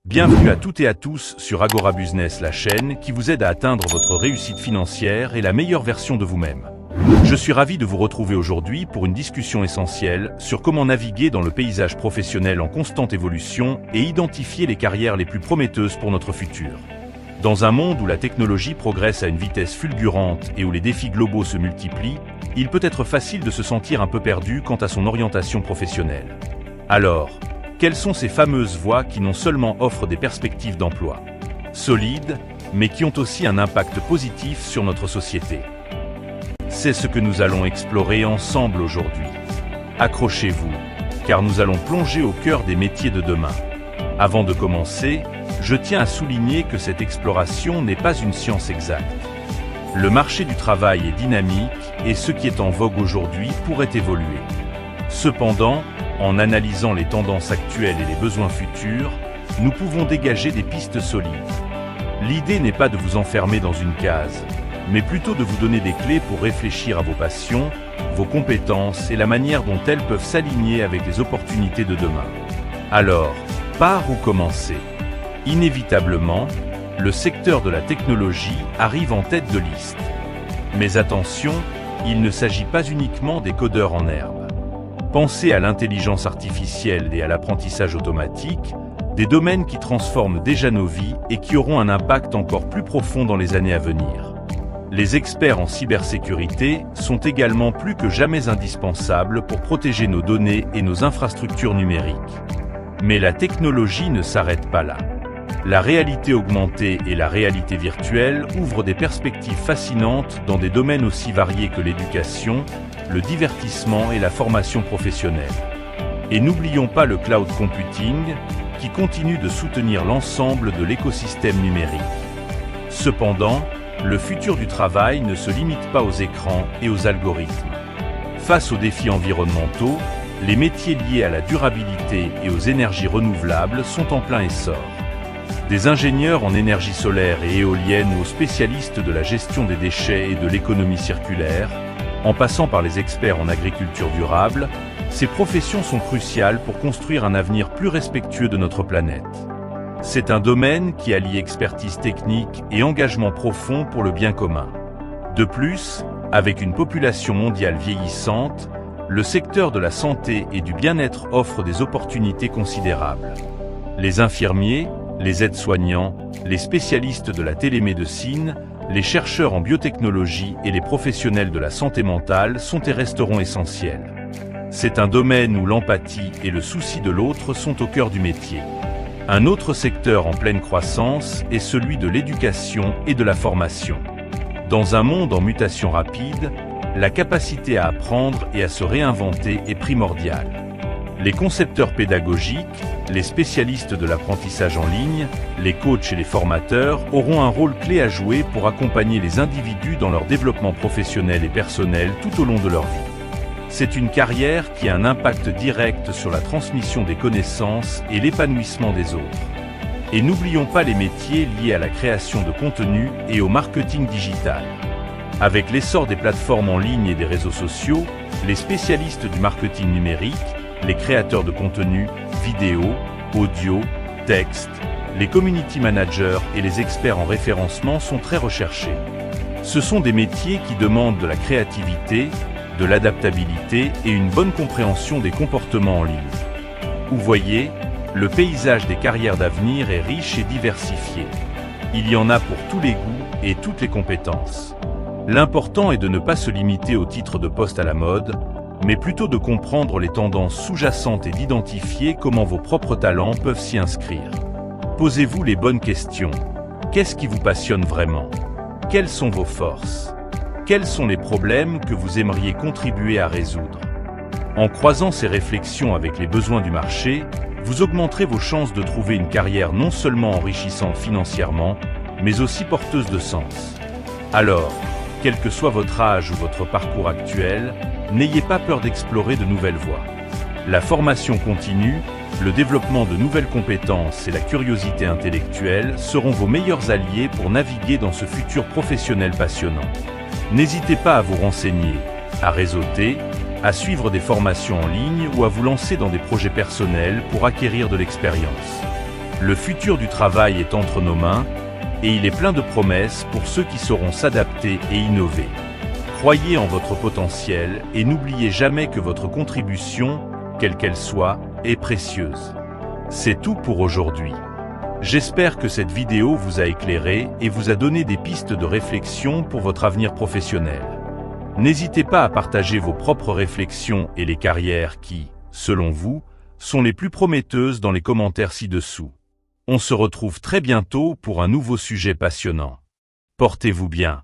Bienvenue à toutes et à tous sur Agora Business, la chaîne qui vous aide à atteindre votre réussite financière et la meilleure version de vous-même. Je suis ravi de vous retrouver aujourd'hui pour une discussion essentielle sur comment naviguer dans le paysage professionnel en constante évolution et identifier les carrières les plus prometteuses pour notre futur. Dans un monde où la technologie progresse à une vitesse fulgurante et où les défis globaux se multiplient, il peut être facile de se sentir un peu perdu quant à son orientation professionnelle. Alors, quelles sont ces fameuses voies qui non seulement offrent des perspectives d'emploi solides, mais qui ont aussi un impact positif sur notre société? C'est ce que nous allons explorer ensemble aujourd'hui. Accrochez-vous, car nous allons plonger au cœur des métiers de demain. Avant de commencer, je tiens à souligner que cette exploration n'est pas une science exacte. Le marché du travail est dynamique et ce qui est en vogue aujourd'hui pourrait évoluer. Cependant, en analysant les tendances actuelles et les besoins futurs, nous pouvons dégager des pistes solides. L'idée n'est pas de vous enfermer dans une case, mais plutôt de vous donner des clés pour réfléchir à vos passions, vos compétences et la manière dont elles peuvent s'aligner avec les opportunités de demain. Alors, par où commencer? Inévitablement, le secteur de la technologie arrive en tête de liste. Mais attention, il ne s'agit pas uniquement des codeurs en herbe. Pensez à l'intelligence artificielle et à l'apprentissage automatique, des domaines qui transforment déjà nos vies et qui auront un impact encore plus profond dans les années à venir. Les experts en cybersécurité sont également plus que jamais indispensables pour protéger nos données et nos infrastructures numériques. Mais la technologie ne s'arrête pas là. La réalité augmentée et la réalité virtuelle ouvrent des perspectives fascinantes dans des domaines aussi variés que l'éducation, le divertissement et la formation professionnelle. Et n'oublions pas le cloud computing, qui continue de soutenir l'ensemble de l'écosystème numérique. Cependant, le futur du travail ne se limite pas aux écrans et aux algorithmes. Face aux défis environnementaux, les métiers liés à la durabilité et aux énergies renouvelables sont en plein essor. Des ingénieurs en énergie solaire et éolienne aux spécialistes de la gestion des déchets et de l'économie circulaire, en passant par les experts en agriculture durable, ces professions sont cruciales pour construire un avenir plus respectueux de notre planète. C'est un domaine qui allie expertise technique et engagement profond pour le bien commun. De plus, avec une population mondiale vieillissante, le secteur de la santé et du bien-être offre des opportunités considérables. Les infirmiers, les aides-soignants, les spécialistes de la télémédecine, les chercheurs en biotechnologie et les professionnels de la santé mentale sont et resteront essentiels. C'est un domaine où l'empathie et le souci de l'autre sont au cœur du métier. Un autre secteur en pleine croissance est celui de l'éducation et de la formation. Dans un monde en mutation rapide, la capacité à apprendre et à se réinventer est primordiale. Les concepteurs pédagogiques, les spécialistes de l'apprentissage en ligne, les coachs et les formateurs auront un rôle clé à jouer pour accompagner les individus dans leur développement professionnel et personnel tout au long de leur vie. C'est une carrière qui a un impact direct sur la transmission des connaissances et l'épanouissement des autres. Et n'oublions pas les métiers liés à la création de contenu et au marketing digital. Avec l'essor des plateformes en ligne et des réseaux sociaux, les spécialistes du marketing numérique, les créateurs de contenu, vidéo, audio, texte, les community managers et les experts en référencement sont très recherchés. Ce sont des métiers qui demandent de la créativité, de l'adaptabilité et une bonne compréhension des comportements en ligne. Vous voyez, le paysage des carrières d'avenir est riche et diversifié. Il y en a pour tous les goûts et toutes les compétences. L'important est de ne pas se limiter au titre de poste à la mode, mais plutôt de comprendre les tendances sous-jacentes et d'identifier comment vos propres talents peuvent s'y inscrire. Posez-vous les bonnes questions. Qu'est-ce qui vous passionne vraiment? Quelles sont vos forces? Quels sont les problèmes que vous aimeriez contribuer à résoudre? En croisant ces réflexions avec les besoins du marché, vous augmenterez vos chances de trouver une carrière non seulement enrichissante financièrement, mais aussi porteuse de sens. Alors, quel que soit votre âge ou votre parcours actuel, n'ayez pas peur d'explorer de nouvelles voies. La formation continue, le développement de nouvelles compétences et la curiosité intellectuelle seront vos meilleurs alliés pour naviguer dans ce futur professionnel passionnant. N'hésitez pas à vous renseigner, à réseauter, à suivre des formations en ligne ou à vous lancer dans des projets personnels pour acquérir de l'expérience. Le futur du travail est entre nos mains et il est plein de promesses pour ceux qui sauront s'adapter et innover. Croyez en votre potentiel et n'oubliez jamais que votre contribution, quelle qu'elle soit, est précieuse. C'est tout pour aujourd'hui. J'espère que cette vidéo vous a éclairé et vous a donné des pistes de réflexion pour votre avenir professionnel. N'hésitez pas à partager vos propres réflexions et les carrières qui, selon vous, sont les plus prometteuses dans les commentaires ci-dessous. On se retrouve très bientôt pour un nouveau sujet passionnant. Portez-vous bien.